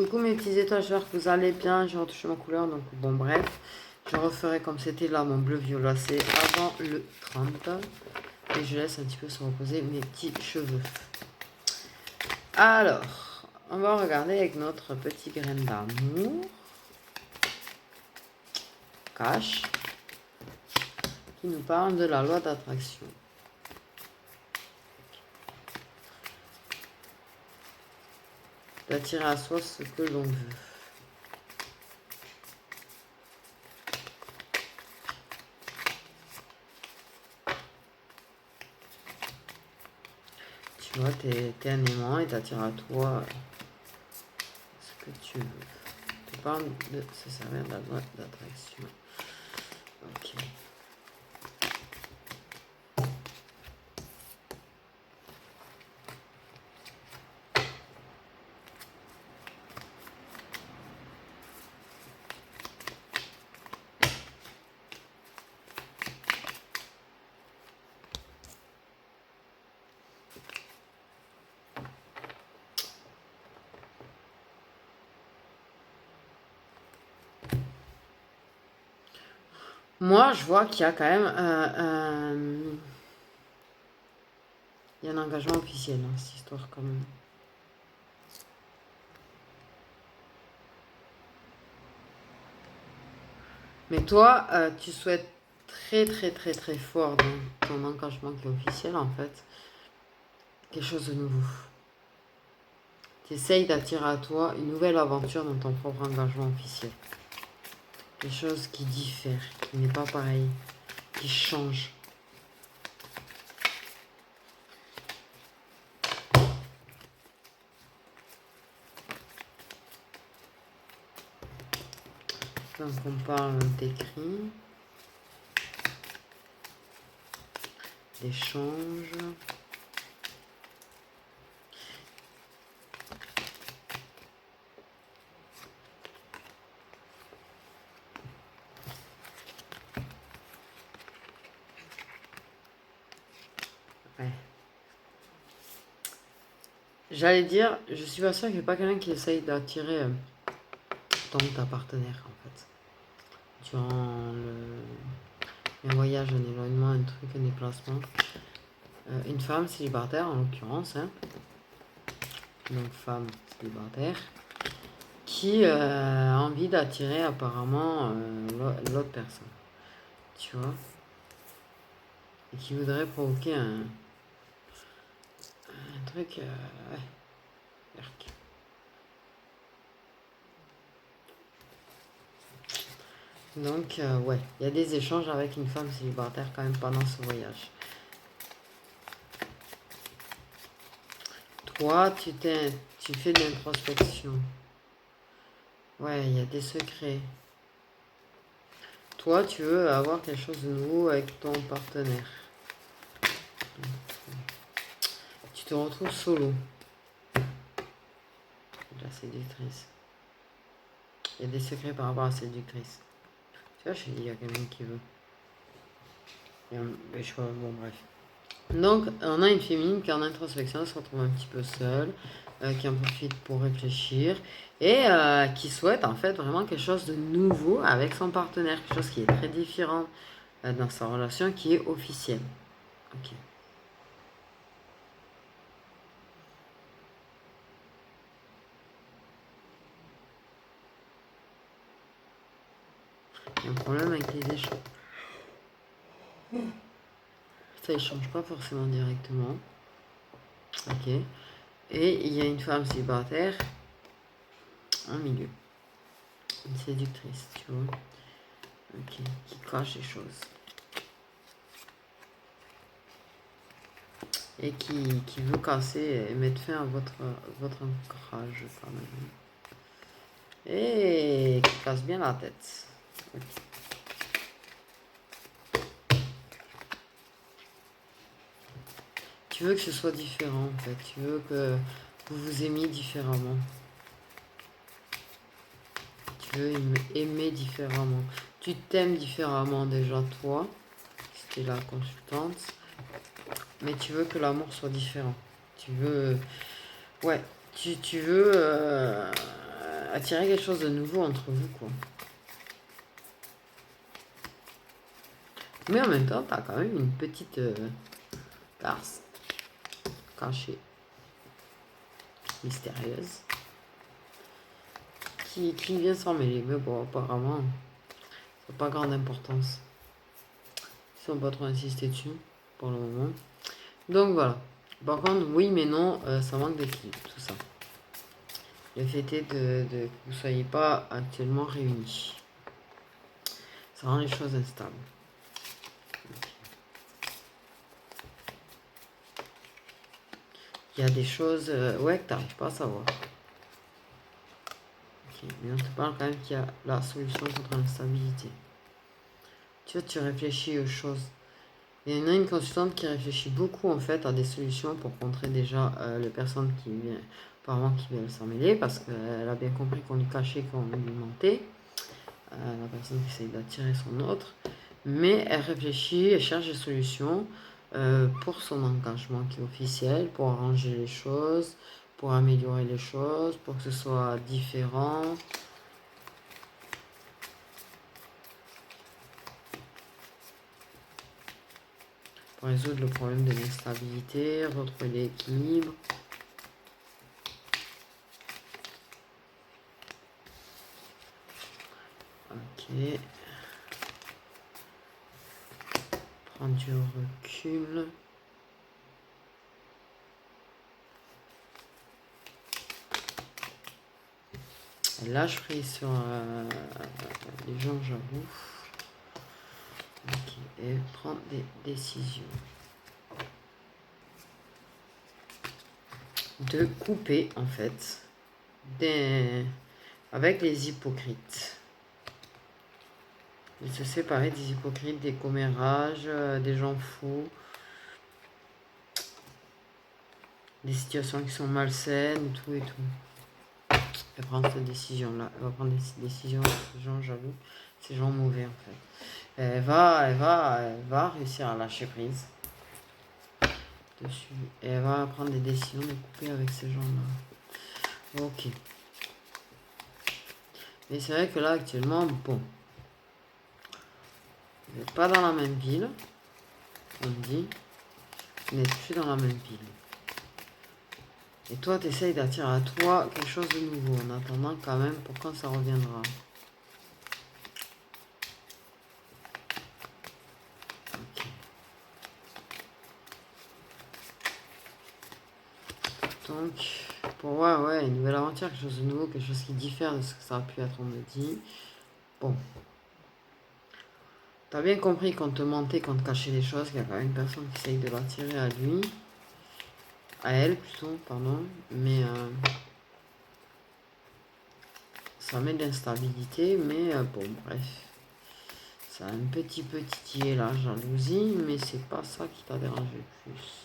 Coucou mes petits étoiles, j'espère que vous allez bien. J'ai retouché ma couleur, donc bon bref. Je referai comme c'était là mon bleu violacé avant le 30. Et je laisse un petit peu se reposer mes petits cheveux. Alors, on va regarder avec notre petit grain d'amour. Cache. Qui nous parle de la loi d'attraction. D'attirer à soi ce que l'on veut. Tu vois, t'es un aimant et t'attires à toi ce que tu veux. Tu parles de se servir de la loi d'attraction. Ok. Moi, je vois qu'il y a quand même il y a un engagement officiel dans cette histoire quand même. Mais toi, tu souhaites très très très très fort dans ton engagement qui est officiel en fait. Quelque chose de nouveau. Tu essayes d'attirer à toi une nouvelle aventure dans ton propre engagement officiel. Quelque chose qui diffère, qui n'est pas pareil, qui change. Donc on parle d'écrit, d'échange. Ouais. J'allais dire, je suis pas sûre qu'il n'y ait pas quelqu'un qui essaye d'attirer ta partenaire en fait. Durant un voyage, un éloignement, un truc, un déplacement. Une femme célibataire en l'occurrence, hein. Donc femme célibataire, qui a envie d'attirer apparemment l'autre personne. Tu vois. Et qui voudrait provoquer un truc. Ouais. Donc, ouais, il y a des échanges avec une femme célibataire quand même pendant ce voyage. Toi, tu fais de l'introspection. Ouais, il y a des secrets. Toi, tu veux avoir quelque chose de nouveau avec ton partenaire. Tu te retrouves solo. La séductrice. Il y a des secrets par rapport à la séductrice. Tu vois, je te dis, il y a quelqu'un qui veut. Mais je vois, bon, bref. Donc, on a une féminine qui est en introspection, se retrouve un petit peu seule, qui en profite pour réfléchir et qui souhaite en fait vraiment quelque chose de nouveau avec son partenaire, quelque chose qui est très différent dans sa relation, qui est officiel. Ok. Il y a un problème avec les échanges. Ça, ils change pas forcément directement. Ok. Et il y a une femme célibataire en milieu. Une séductrice, tu vois. Ok. Qui cache les choses. Et qui veut casser et mettre fin à votre ancrage quand même. Et qui casse bien la tête. Okay. Tu veux que ce soit différent en fait. Tu veux que vous vous aimiez différemment. Tu veux aimer différemment. Tu t'aimes différemment déjà toi. C'était la consultante. Mais tu veux que l'amour soit différent. Tu veux... Ouais. Tu veux attirer quelque chose de nouveau entre vous, quoi. Mais en même temps, t'as quand même une petite garce cachée, mystérieuse, qui vient s'en mêler. Mais bon, apparemment, ça n'a pas grande importance. Ils sont pas trop insistés dessus, pour le moment. Donc voilà. Par contre, oui mais non, ça manque d'équilibre, tout ça. Le fait est que vous ne soyez pas actuellement réunis. Ça rend les choses instables. Il y a des choses ouais, que tu n'arrives pas à savoir. Okay. Mais on te parle quand même qu'il y a la solution contre l'instabilité. Tu vois, tu réfléchis aux choses. Il y en a une consultante qui réfléchit beaucoup en fait à des solutions pour contrer déjà les personnes qui viennent, apparemment qui veulent s'en mêler parce qu'elle a bien compris qu'on lui cachait, qu'on lui mentait. La personne qui essaye d'attirer son autre. Mais elle réfléchit, elle cherche des solutions pour son engagement qui est officiel, pour arranger les choses, pour améliorer les choses, pour que ce soit différent. Pour résoudre le problème de l'instabilité, retrouver l'équilibre. Ok. Prendre du recul. Lâche prise sur les gens, j'avoue. Ok. Et prendre des décisions. De couper en fait avec les hypocrites, de se séparer des hypocrites, des commérages, des gens fous, des situations qui sont malsaines, tout et tout. Elle prend cette décision là, elle va prendre des décisions, ces gens, j'avoue, ces gens mauvais en fait. Elle va réussir à lâcher prise dessus et elle va prendre des décisions de couper avec ces gens là. Ok. Mais c'est vrai que là actuellement, bon, vous n'êtes pas dans la même ville, on me dit, vous n'êtes plus dans la même ville. Et toi, tu essayes d'attirer à toi quelque chose de nouveau, en attendant quand même pour quand ça reviendra. Okay. Donc, pour moi, ouais, une nouvelle aventure, quelque chose de nouveau, quelque chose qui diffère de ce que ça a pu être, on me dit. Bon. T'as bien compris qu'on te mentait, qu'on te cachait des choses, qu'il y a quand même une personne qui essaye de l'attirer à lui. À elle, plutôt, pardon. Mais ça met de l'instabilité, mais bon, bref. Ça a un petit peu titillé la jalousie, mais c'est pas ça qui t'a dérangé le plus.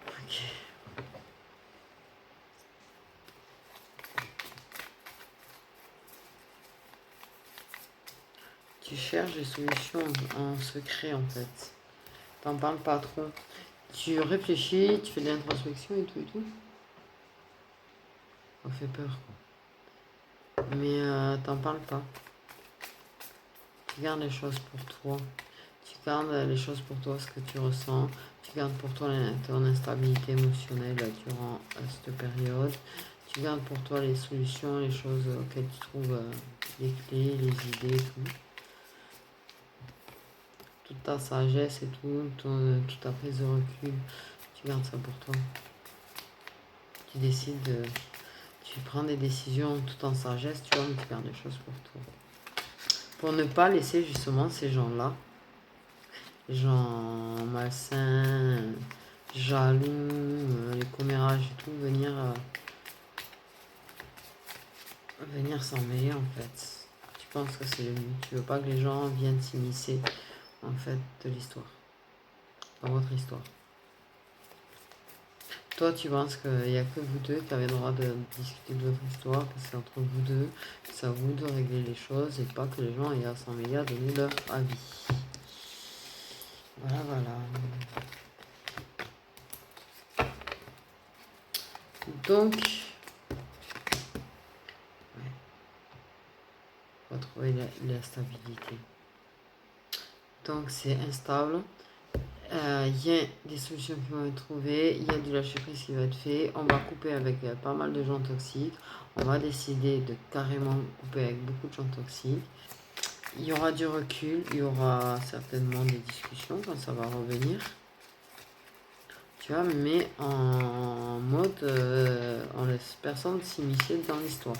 Ok. Tu cherches des solutions en secret en fait. T'en parles pas trop. Tu réfléchis, tu fais de l'introspection et tout et tout. Ça fait peur. Mais t'en parles pas. Tu gardes les choses pour toi. Tu gardes les choses pour toi, ce que tu ressens. Tu gardes pour toi ton instabilité émotionnelle durant cette période. Tu gardes pour toi les solutions, les choses auxquelles tu trouves les clés, les idées, tout. Toute ta sagesse et tout, toute ta prise de recul, tu gardes ça pour toi. Tu décides, tu prends des décisions tout en sagesse, tu vois, mais tu gardes des choses pour toi. Pour ne pas laisser justement ces gens-là, gens malsains, jaloux, les commérages et tout, venir s'en mêler en fait. Tu penses que c'est le mieux. Tu veux pas que les gens viennent s'immiscer en fait de l'histoire, dans votre histoire. Toi, tu penses qu'il n'y a que vous deux qui avez le droit de discuter de votre histoire, que c'est entre vous deux, c'est à vous de régler les choses et pas que les gens aient à s'en mêler à donner leur avis. Voilà, voilà. Donc, retrouver la stabilité. Donc c'est instable. Il y a des solutions qui vont être trouvées, il y a du lâcher prise qui va être fait. On va couper avec pas mal de gens toxiques. On va décider de carrément couper avec beaucoup de gens toxiques. Il y aura du recul, il y aura certainement des discussions quand ça va revenir. Tu vois, mais en mode on laisse personne s'immiscer dans l'histoire.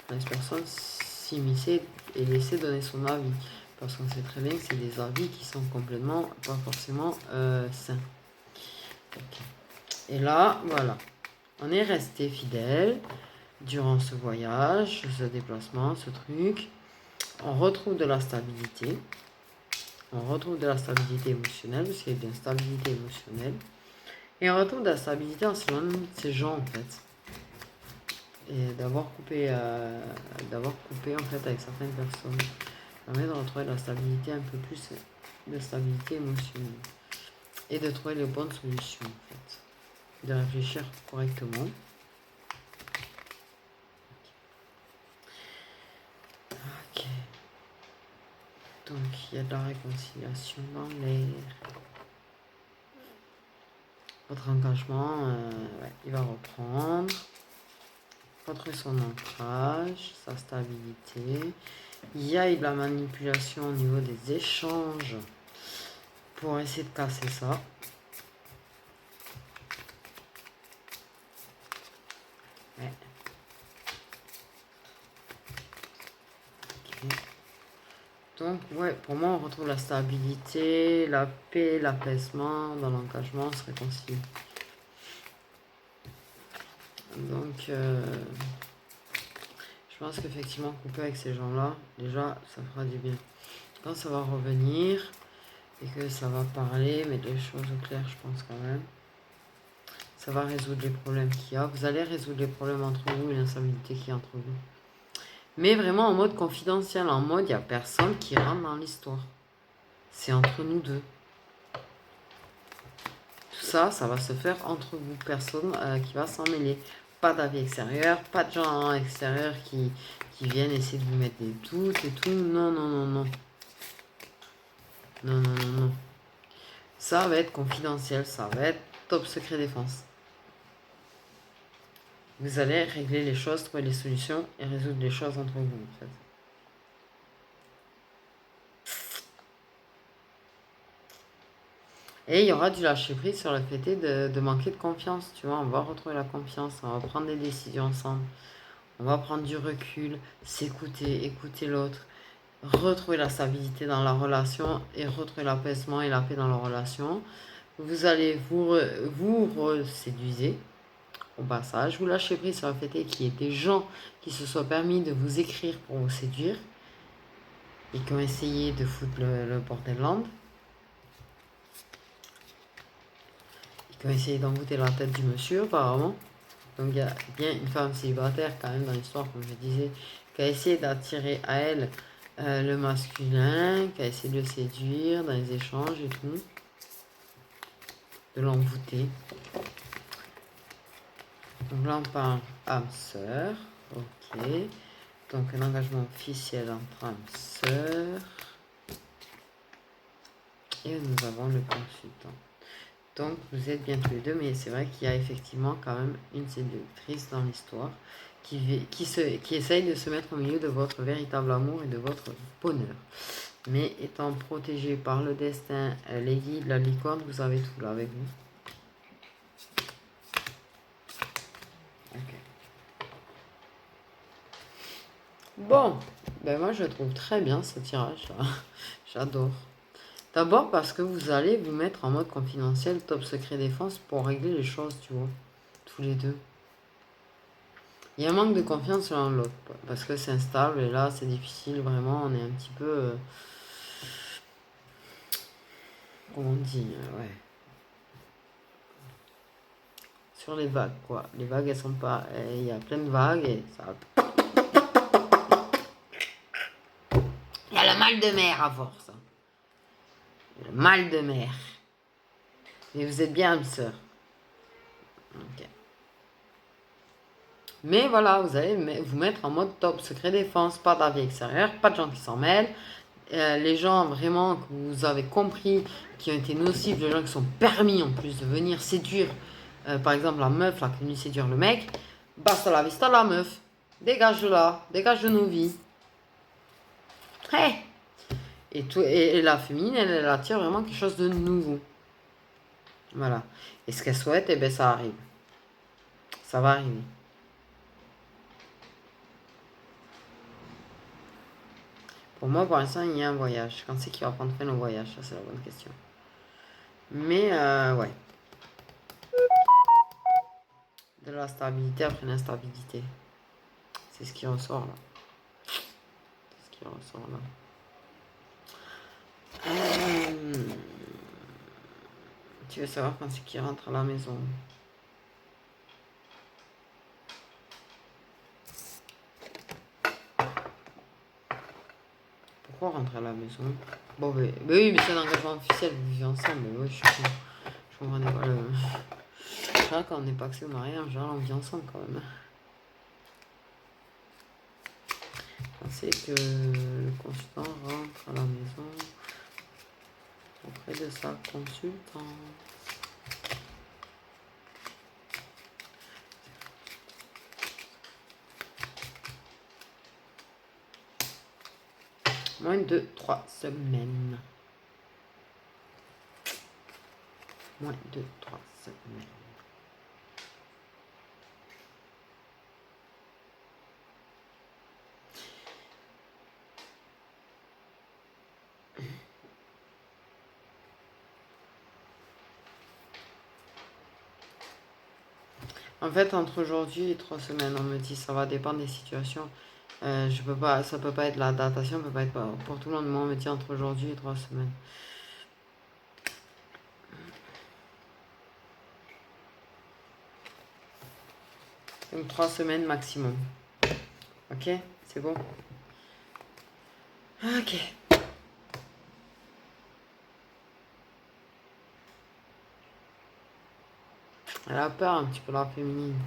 On laisse personne s'immiscer et laisser donner son avis. Parce qu'on sait très bien que c'est des avis qui sont complètement, pas forcément sains. Okay. Et là, voilà. On est resté fidèle durant ce voyage, ce déplacement, ce truc. On retrouve de la stabilité. On retrouve de la stabilité émotionnelle, parce qu'il y a bien stabilité émotionnelle. Et on retrouve de la stabilité en s'éloignant de ces gens, en fait. Et d'avoir coupé en fait avec certaines personnes. Ça permet de retrouver de la stabilité, un peu plus de stabilité émotionnelle. Et de trouver les bonnes solutions, en fait. De réfléchir correctement. Ok. Donc, il y a de la réconciliation dans l'air. Votre engagement, ouais, il va reprendre. Retrouver son ancrage, sa stabilité. Il y a eu de la manipulation au niveau des échanges pour essayer de casser ça. Ouais. Okay. Donc, ouais, pour moi, on retrouve la stabilité, la paix, l'apaisement dans l'engagement, on se réconcilie. Donc, je pense qu'effectivement, couper avec ces gens-là, déjà, ça fera du bien. Quand ça va revenir et que ça va parler, mettre les choses au clair, je pense quand même. Ça va résoudre les problèmes qu'il y a. Vous allez résoudre les problèmes entre vous et l'instabilité qu'il y a entre vous. Mais vraiment en mode confidentiel, en mode il n'y a personne qui rentre dans l'histoire. C'est entre nous deux. Tout ça, ça va se faire entre vous. Personne qui va s'en mêler. Pas d'avis extérieur, pas de gens extérieurs qui viennent essayer de vous mettre des doutes et tout. Non, non, non, non. Non, non, non, non. Ça va être confidentiel, ça va être top secret défense. Vous allez régler les choses, trouver les solutions et résoudre les choses entre vous, en fait. Et il y aura du lâcher prise sur le fait de manquer de confiance, tu vois. On va retrouver la confiance, on va prendre des décisions ensemble. On va prendre du recul, s'écouter, écouter l'autre, retrouver la stabilité dans la relation et retrouver l'apaisement et la paix dans la relation. Vous allez vous séduisez au passage. Vous lâchez prise sur le fait qu'il y ait des gens qui se soient permis de vous écrire pour vous séduire et qui ont essayé de foutre le bordel land. Qui ont essayé d'envoûter la tête du monsieur, apparemment. Donc il y a bien une femme célibataire quand même dans l'histoire, comme je disais, qui a essayé d'attirer à elle le masculin, qui a essayé de le séduire dans les échanges et tout, de l'envoûter. Donc là on parle âme-sœur, ok. Donc un engagement officiel entre âme-sœur. Et nous avons le consultant. Donc vous êtes bien tous les deux, mais c'est vrai qu'il y a effectivement quand même une séductrice dans l'histoire qui essaye de se mettre au milieu de votre véritable amour et de votre bonheur. Mais étant protégé par le destin, les guides, la licorne, vous avez tout là avec vous. Okay. Bon, ben moi je trouve très bien ce tirage là. J'adore. D'abord parce que vous allez vous mettre en mode confidentiel, top secret défense pour régler les choses, tu vois, tous les deux. Il y a un manque de confiance l'un l'autre, parce que c'est instable et là c'est difficile, vraiment, on est un petit peu... comment on dit, ouais. Sur les vagues, quoi. Les vagues, elles sont pas... Il y a plein de vagues et ça... Il y a le mal de mer à force. Le mal de mer. Mais vous êtes bien âme sœur. Ok. Mais voilà, vous allez vous mettre en mode top secret défense, pas d'avis extérieur, pas de gens qui s'en mêlent. Les gens vraiment que vous avez compris qui ont été nocifs, les gens qui sont permis en plus de venir séduire, par exemple la meuf là qui est venue séduire le mec, basta la vista la meuf, dégage de là, dégage de nos vies. Hey, et la féminine, elle attire vraiment quelque chose de nouveau. Voilà. Et ce qu'elle souhaite, eh ben ça arrive. Ça va arriver. Pour moi, pour l'instant, il y a un voyage. Quand c'est qu'il va prendre fin au voyage? Ça, c'est la bonne question. Mais, ouais. De la stabilité après l'instabilité. C'est ce qui ressort là. C'est ce qui ressort là. Tu veux savoir quand c'est qu'il rentre à la maison? Pourquoi rentrer à la maison? Bon, mais oui, mais c'est un engagement officiel, vous vivez ensemble. Mais oui, je comprenais pas le. Là, quand on n'est pas accès au mariage, genre, on vit ensemble quand même. C'est que le consultant rentre à la maison auprès de sa consultante. Moins de 3 semaines. Moins de 3 semaines. En fait, entre aujourd'hui et 3 semaines, on me dit ça va dépendre des situations. Je peux pas, ça peut pas être la datation, peut pas être pour tout le monde. Moi, on me dit entre aujourd'hui et 3 semaines. Donc 3 semaines maximum. Ok, c'est bon. Ok. Elle a peur un petit peu la féminine.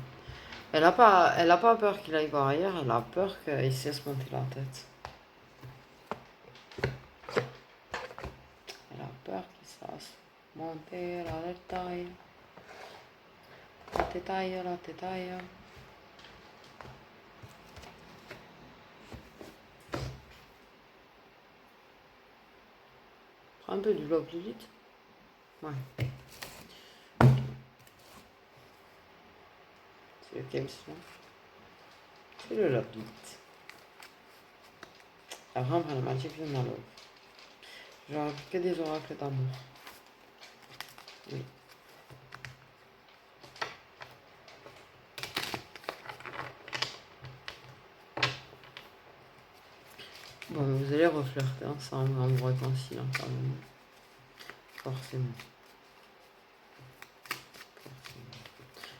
Elle a pas peur qu'il aille voir ailleurs, elle a peur qu'il se laisse monter la tête. Elle a peur qu'il se fasse monter la taille. La tétaille, la tétaille. Prends un peu du Love Lilith. Ouais. C'est lequel celui-là? C'est le Love Lilith. Après, on prend le Magic de Love. J'aurais que des oracles d'amour. Oui. Bon, vous allez reflirter ensemble en vous réconciliant quand même. Forcément.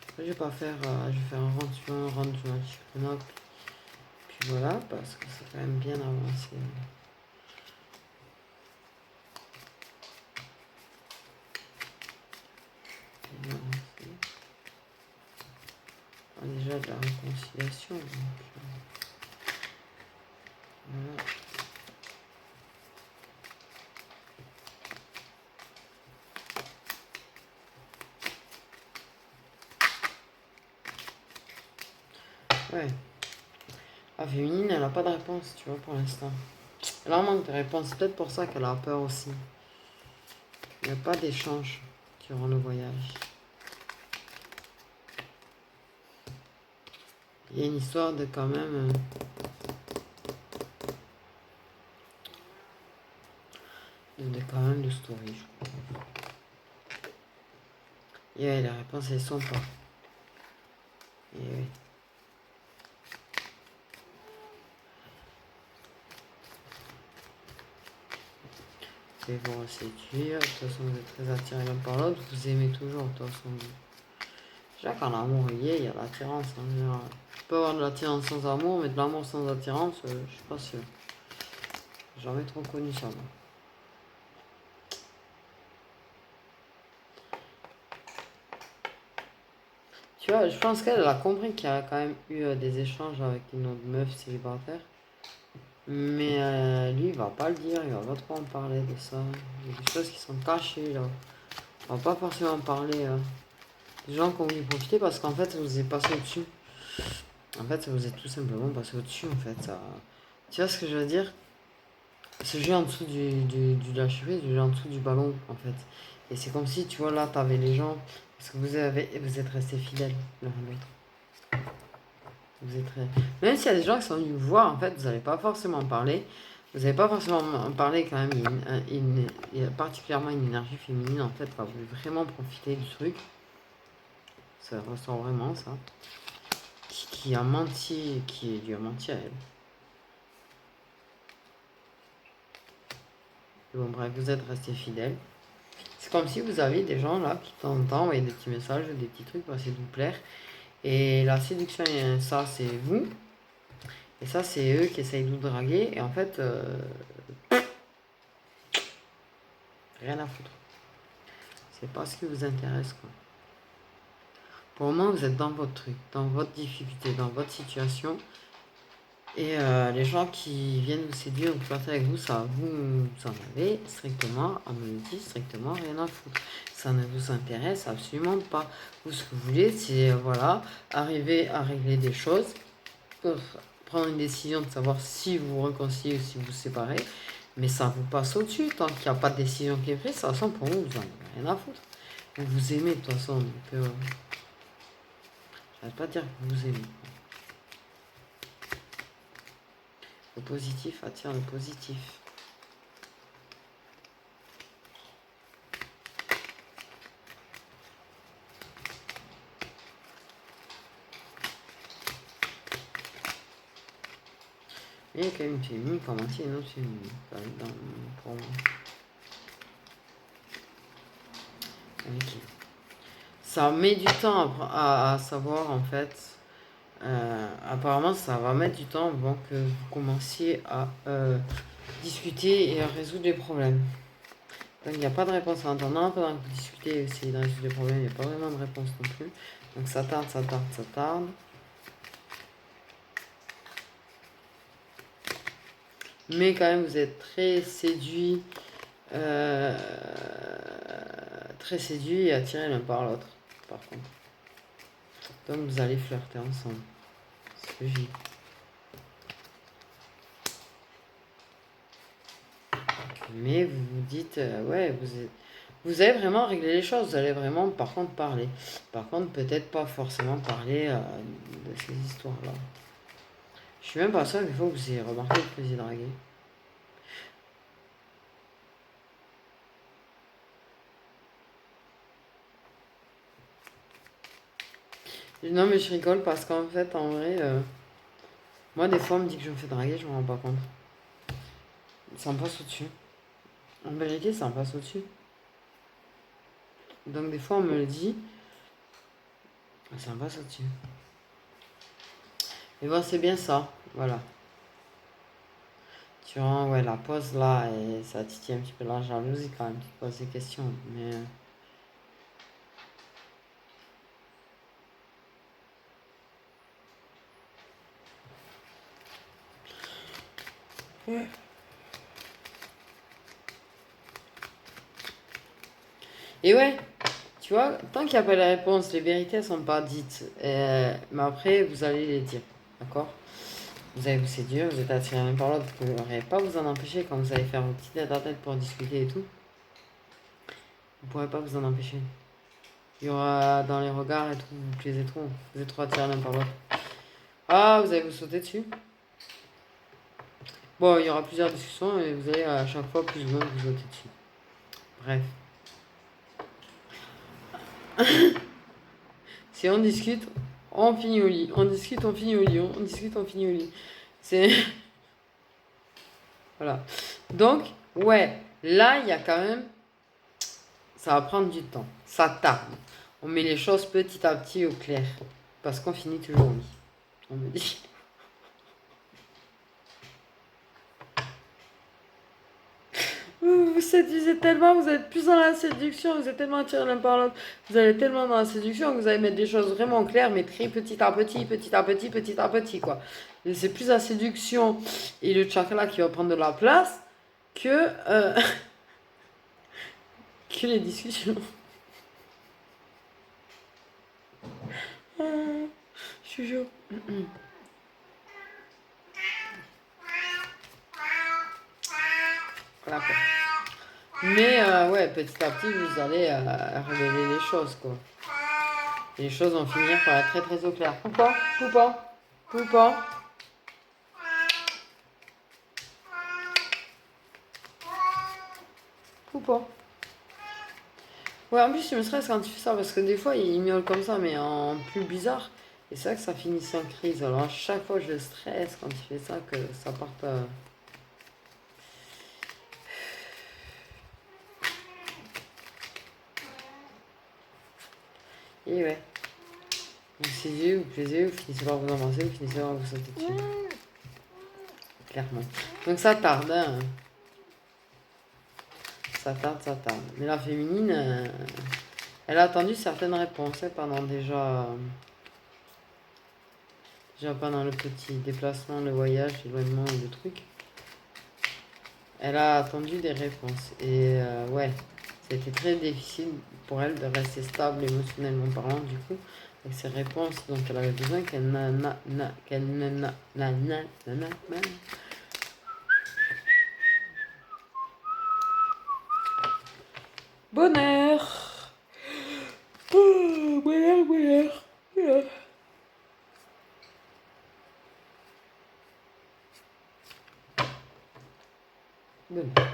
Après, je vais pas faire, je vais faire un rang du Magic Noble. Puis voilà, parce que c'est quand même bien avancé. Déjà de la réconciliation. Donc, voilà. Ouais. La féminine, elle n'a pas de réponse, tu vois, pour l'instant. Elle en manque de réponse. C'est peut-être pour ça qu'elle a peur aussi. Il n'y a pas d'échange durant le voyage. Il y a une histoire de quand même... quand même de story, je crois. Et ouais, les réponses, elles sont pas. Et oui. C'est bon à séduire. De toute façon, vous êtes très attirés l'un par l'autre. Vous aimez toujours, de toute façon. Déjà, quand l'amour y est, il y a l'attirance en général. Tu peux avoir de l'attirance sans amour, mais de l'amour sans attirance, je suis pas sûr. J'ai jamais trop connu ça, moi. Tu vois, je pense qu'elle a compris qu'il y a quand même eu des échanges avec une autre meuf célibataire. Mais lui, il va pas le dire, il va pas trop en parler de ça. Il y a des choses qui sont cachées là. On va pas forcément parler des gens qui ont voulu profiter parce qu'en fait, ça vous est passé au-dessus. En fait, ça vous est tout simplement passé au-dessus en fait. Ça... Tu vois ce que je veux dire? Ce jeu en dessous du lâcher-prise, du jeu en dessous du ballon en fait. Et c'est comme si, tu vois, là, t'avais les gens, parce que vous êtes restés fidèles l'un à l'autre. Vous êtes... Même s'il y a des gens qui sont venus vous voir, en fait, vous n'allez pas forcément parler. Vous n'allez pas forcément en parler quand même. Il y a particulièrement une énergie féminine, en fait, qui va vraiment profiter du truc. Ça ressort vraiment, ça. Qui a menti, qui lui a menti à elle. Et bon, bref, vous êtes restés fidèles. C'est comme si vous aviez des gens là qui de temps en temps envoyaient des petits messages, des petits trucs pour essayer de vous plaire. Et la séduction, ça c'est vous. Et ça c'est eux qui essayent de vous draguer. Et en fait, rien à foutre. C'est pas ce qui vous intéresse quoi. Pour le moment, vous êtes dans votre truc, dans votre difficulté, dans votre situation. Et les gens qui viennent vous séduire ou flirter avec vous, ça vous en avez strictement, on me le dit, strictement rien à foutre. Ça ne vous intéresse absolument pas. Vous, ce que vous voulez, c'est voilà, arriver à régler des choses, prendre une décision de savoir si vous vous réconciliez ou si vous vous séparez. Mais ça vous passe au-dessus. Tant qu'il n'y a pas de décision qui est prise, ça sent pour vous, vous en avez rien à foutre. Vous vous aimez de toute façon. Donc, j'arrête pas de dire que vous vous aimez. Le positif attire le positif. Il y a quand même une féminine qui a menti et une autre féminine. Pour moi. Okay. Ça met du temps à savoir en fait. Apparemment, ça va mettre du temps avant que vous commenciez à discuter et à résoudre les problèmes. Donc, il n'y a pas de réponse en attendant. Pendant que vous discutez et essayez de résoudre les problèmes, il n'y a pas vraiment de réponse non plus. Donc, ça tarde, ça tarde, ça tarde. Mais quand même, vous êtes très séduit. Très séduit et attiré l'un par l'autre, par contre. Donc, vous allez flirter ensemble. C'est ce que je dis. Mais vous vous dites, ouais, vous avez vraiment réglé les choses, vous allez vraiment, par contre, parler. Par contre, peut-être pas forcément parler de ces histoires-là. Je suis même pas sûr qu'il faut que vous ayez remarqué que vous ayez dragué. Non, mais je rigole parce qu'en fait, en vrai, moi, des fois, on me dit que je me fais draguer, je me rends pas compte. Ça me passe au-dessus. En vérité, ça me passe au-dessus. Donc, des fois, on me le dit, ça me passe au-dessus. Et bon, c'est bien ça, voilà. Tu vois, ouais, la pause là, et ça titille un petit peu la jalousie quand même, tu te poses des questions, mais... Ouais. Et ouais, tu vois, tant qu'il n'y a pas de réponse, les vérités ne sont pas dites. Mais après, vous allez les dire, d'accord? Vous allez vous séduire, vous êtes attiré l'un par l'autre, vous ne pourrez pas vous en empêcher quand vous allez faire vos petites tête à tête pour discuter et tout. Vous ne pourrez pas vous en empêcher. Il y aura dans les regards et tout, vous plaisez trop, vous êtes trop attirés l'un par l'autre. Ah, vous allez vous sauter dessus. Bon, il y aura plusieurs discussions et vous allez à chaque fois plus ou moins vous sauter dessus. Bref. Si on discute, on finit au lit. On discute, on finit au lit. On discute, on finit au lit. C'est... Voilà. Donc, ouais, là, il y a quand même... Ça va prendre du temps. Ça tarde. On met les choses petit à petit au clair. Parce qu'on finit toujours au lit. On me dit... Vous séduisez tellement, vous êtes plus dans la séduction, vous êtes tellement attirés l'un par l'autre, vous allez tellement dans la séduction que vous allez mettre des choses vraiment claires, mais très petit à petit, petit à petit, petit à petit, quoi. Et c'est plus la séduction et le chakra qui va prendre de la place que, que les discussions. Je suis chaud. Voilà, quoi. Mais ouais, petit à petit, vous allez révéler les choses, quoi. Et les choses vont finir par être très très au clair. Poupa, poupa, poupa. Poupa. Ouais, en plus, je me stresse quand il fait ça, parce que des fois, il miaule comme ça, mais en plus bizarre. Et c'est vrai que ça finit sans crise. Alors à chaque fois, je stresse quand il fait ça, que ça parte... Et ouais. Vous séduisez, vous plaisez, vous finissez par vous embrasser, vous finissez par vous sauter dessus. Clairement. Donc ça tarde, hein. Ça tarde, ça tarde. Mais la féminine, elle a attendu certaines réponses hein, pendant déjà pendant le petit déplacement, le voyage, l'éloignement et le truc. Elle a attendu des réponses. Et ouais, c'était très difficile pour elle de rester stable émotionnellement parlant du coup. Avec ces réponses dont elle avait besoin qu'elle bonheur. Oh, bonheur, bonheur. Bonheur. Bonheur.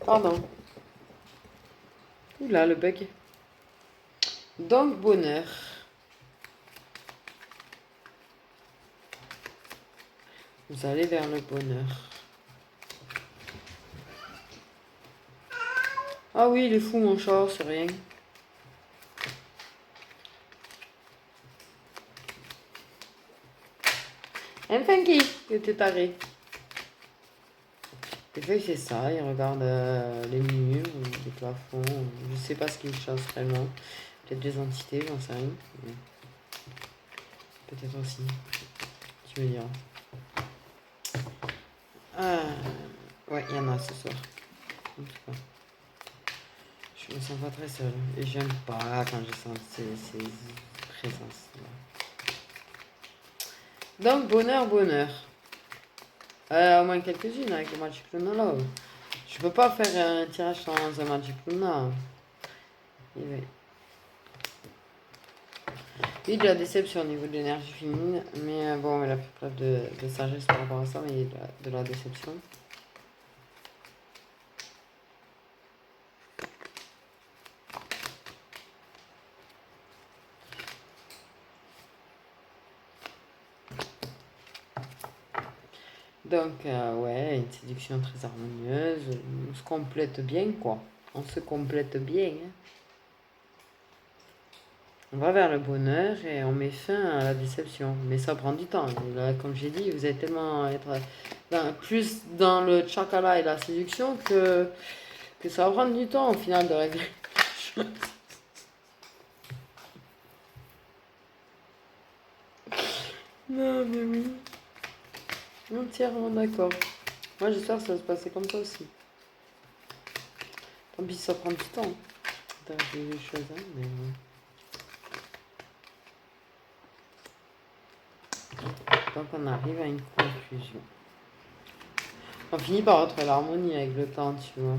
Pardon. Oula, le bug. Donc, bonheur. Vous allez vers le bonheur. Ah oui, il est fou mon chat, c'est rien. Un funky, il était taré. Des fois il fait ça, il regarde les murs, les plafonds, je sais pas ce qu'il chasse vraiment. Peut-être des entités, j'en sais rien. Peut-être aussi. Tu me diras. Ah, ouais, il y en a ce soir. En tout cas. Je me sens pas très seule. Et j'aime pas quand je sens ces présences. Donc, bonheur, bonheur. Au moins quelques-unes avec le Magic Luna Love. Je peux pas faire un tirage sans un Magic Luna. Oui, de la déception au niveau de l'énergie féminine. Mais bon, elle a fait preuve de sagesse par rapport à ça, mais il y a de la déception. Donc, ouais, une séduction très harmonieuse. On se complète bien, quoi. On se complète bien. Hein. On va vers le bonheur et on met fin à la déception. Mais ça prend du temps. Et là, comme j'ai dit, vous allez tellement être plus dans le chakra et la séduction que ça va prendre du temps au final de régler les choses. Non, mais oui. Entièrement d'accord. Moi, j'espère que ça va se passer comme ça aussi. Tant pis, ça prend du temps. D'arriver les choses, hein, mais... Donc, on arrive à une conclusion. On finit par retrouver l'harmonie avec le temps, tu vois.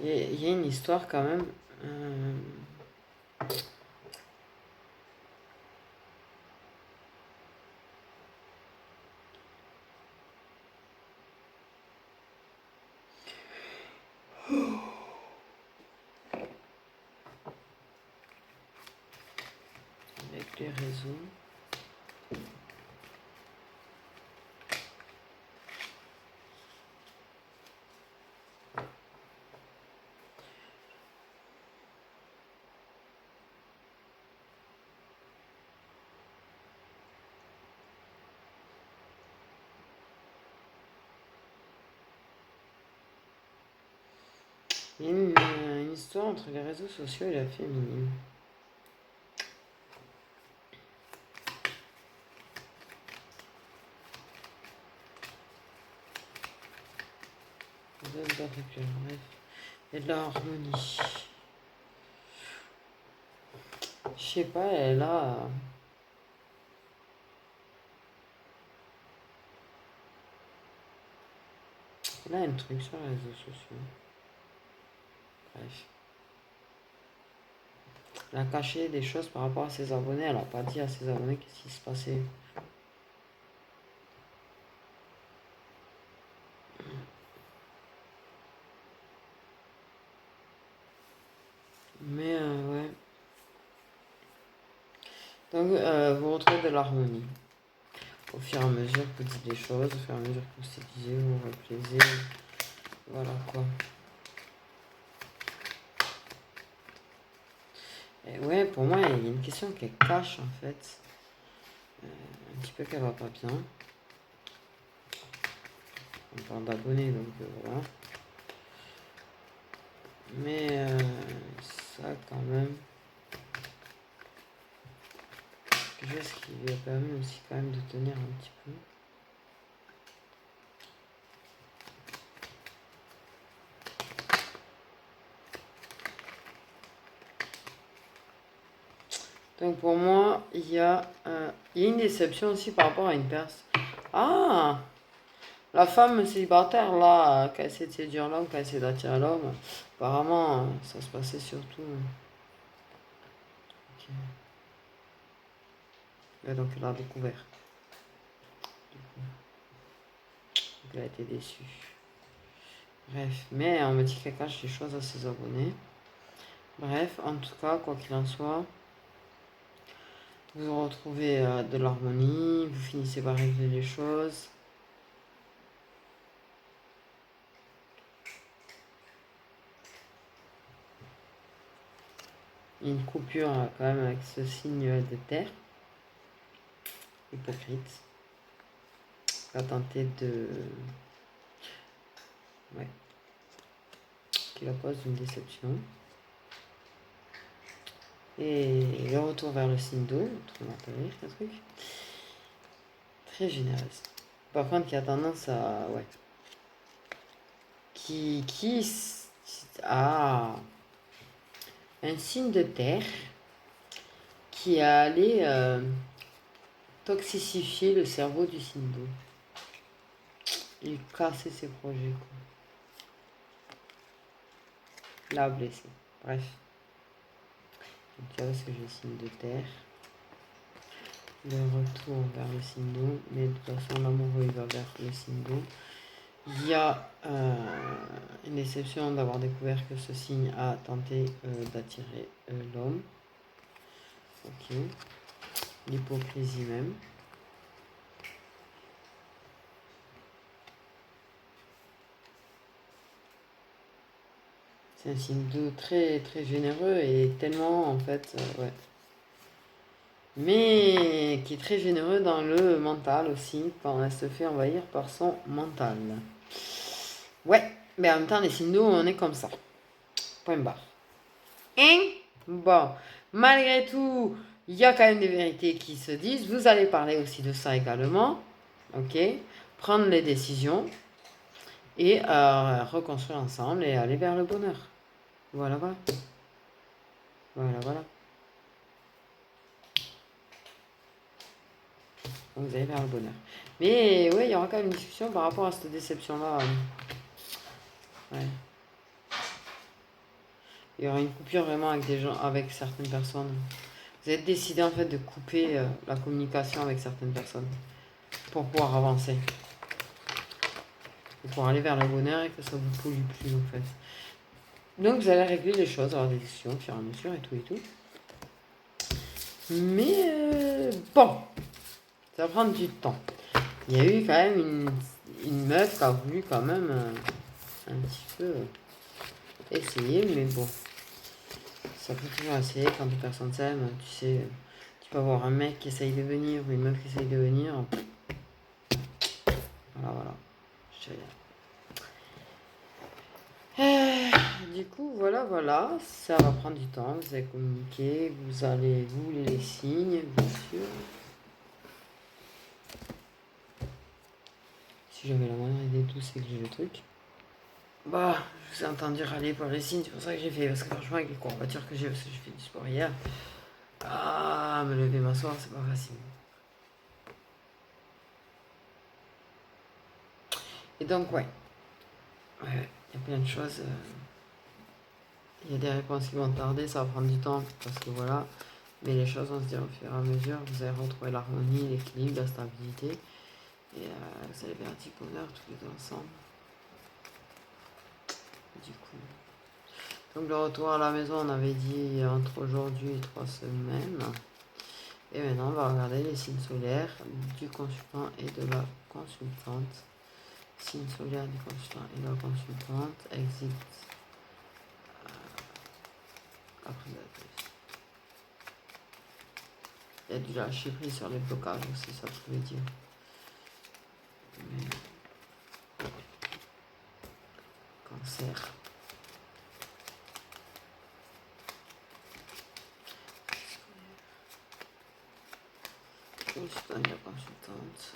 Il y a une histoire quand même. réseaux. Il y a une histoire entre les réseaux sociaux et la féminine. Bref, il y a de la harmonie. Je sais pas, elle a un truc sur les réseaux sociaux. Bref. Elle a caché des choses par rapport à ses abonnés. Elle a pas dit à ses abonnés qu'est-ce qui se passait. Mais ouais. Donc vous retrouvez de l'harmonie. Au fur et à mesure que vous dites des choses, au fur et à mesure que vous séduisez, vous vous replaisez. Voilà quoi. Et ouais, pour moi, il y a une question qu'elle cache en fait. Un petit peu qu'elle va pas bien. On parle d'abonnés, donc voilà. Mais ça quand même. Quelque chose qui lui a permis aussi quand même de tenir un petit peu. Donc pour moi, il y a une déception aussi par rapport à une personne. Ah, la femme célibataire là, qui a essayé de séduire l'homme, qui a essayé d'attirer l'homme, apparemment ça se passait surtout. Okay. Et donc elle a découvert. Donc elle a été déçue. Bref, mais on me dit qu'elle cache des choses à ses abonnés. Bref, en tout cas, quoi qu'il en soit, vous retrouvez de l'harmonie, vous finissez par régler les choses. Une coupure quand même avec ce signe de terre. Hypocrite. Va tenter de... Ouais. Qui la cause d'une déception. Et le retour vers le signe d'eau, autrement rire le truc. Très généreuse. Par contre, qui a tendance à... Ouais. Qui... Ah, un signe de terre qui a allé toxifier le cerveau du signe d'eau. Il casser ses projets, quoi. L'a blessé. Bref. Donc, tu vois ce que j'ai signe de terre. Le retour vers le signe d'eau. Mais de toute façon, l'amoureux, il va vers le signe d'eau. Il y a une déception d'avoir découvert que ce signe a tenté d'attirer l'homme. Ok. L'hypocrisie même. C'est un signe d'eau très très généreux et tellement en fait, ouais. Mais qui est très généreux dans le mental aussi, quand elle se fait envahir par son mental. Ouais, mais en même temps, les signes d'eau, on est comme ça. Point barre. Hein? Bon, malgré tout, il y a quand même des vérités qui se disent. Vous allez parler aussi de ça également. Ok? Prendre les décisions et reconstruire ensemble et aller vers le bonheur. Voilà, voilà. Voilà, voilà. Donc vous allez vers le bonheur. Mais ouais, il y aura quand même une discussion par rapport à cette déception-là. Ouais. Il y aura une coupure vraiment avec des gens, avec certaines personnes. Vous avez décidé en fait de couper la communication avec certaines personnes pour pouvoir avancer. Et pour aller vers le bonheur et que ça vous pollue plus en fait. Donc vous allez régler les choses, avoir des discussions au fur et à mesure et tout et tout. Mais bon, ça va prendre du temps. Il y a eu quand même une meuf qui a voulu quand même un petit peu essayer, mais bon. Ça peut toujours essayer quand deux personnes s'aiment, tu sais. Tu peux avoir un mec qui essaye de venir ou une meuf qui essaye de venir. Voilà. Je te du coup, voilà. Ça va prendre du temps. Vous allez communiquer. Vous allez vous les signes, bien sûr. Si j'avais la moindre idée de tout, c'est que j'ai le truc. Bah, je vous ai entendu râler pour les signes, c'est pour ça que j'ai fait. Parce que franchement, avec les courbatures que j'ai, parce que j'ai fait du sport hier. Ah, me lever, m'asseoir, c'est pas facile. Et donc, ouais. Il y a plein de choses. Il y a des réponses qui vont tarder, ça va prendre du temps parce que voilà. Mais les choses vont se dire au fur et à mesure. Vous allez retrouver l'harmonie, l'équilibre, la stabilité. Et vous allez vers un petit bonheur tous les deux ensemble. Du coup. Donc le retour à la maison, on avait dit entre aujourd'hui et 3 semaines. Et maintenant, on va regarder les signes solaires du consultant et de la consultante. Signe solaire du consultant et de la consultante. Exit. Après la prise. Il y a du lâcher prise sur les blocages aussi, ça je voulais dire. Mais... Cancer. Consultant et la consultante.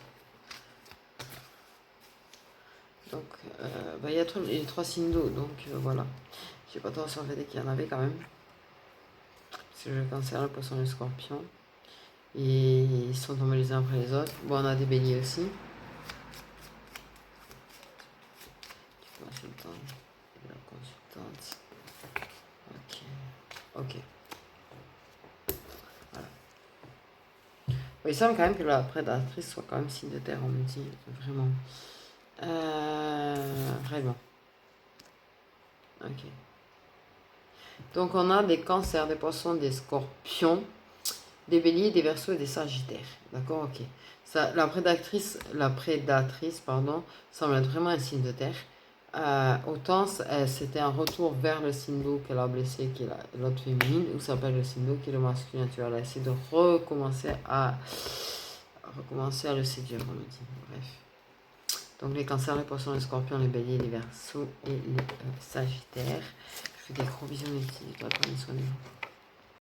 Donc, il y a les 3 signes d'eau, donc voilà. J'ai pas tort sur le fait qu'il y en avait quand même. C'est le cancer, le poisson et le scorpion. Et ils sont tombés les uns après les autres. Bon, on a des béliers aussi. Du consultant et la consultante. Ok. Voilà. Bon, il semble quand même que la prédatrice soit quand même signe de terre, on me dit. Vraiment. Vraiment. Ok. Donc on a des cancers, des poissons, des scorpions, des béliers, des verseaux et des sagittaires. D'accord, ok. Ça, la prédatrice, semble être vraiment un signe de terre. Autant c'était un retour vers le signe d'eau qu'elle a blessé, qui est l'autre féminine, ou ça s'appelle le signe d'eau qui est le masculin. Tu vas essayer de recommencer à le séduire, on me dit. Bref. Donc les cancers, les poissons, les scorpions, les béliers, les verseaux et les sagittaires. Je fais des gros bisous, mes petits. Prenez soin de vous.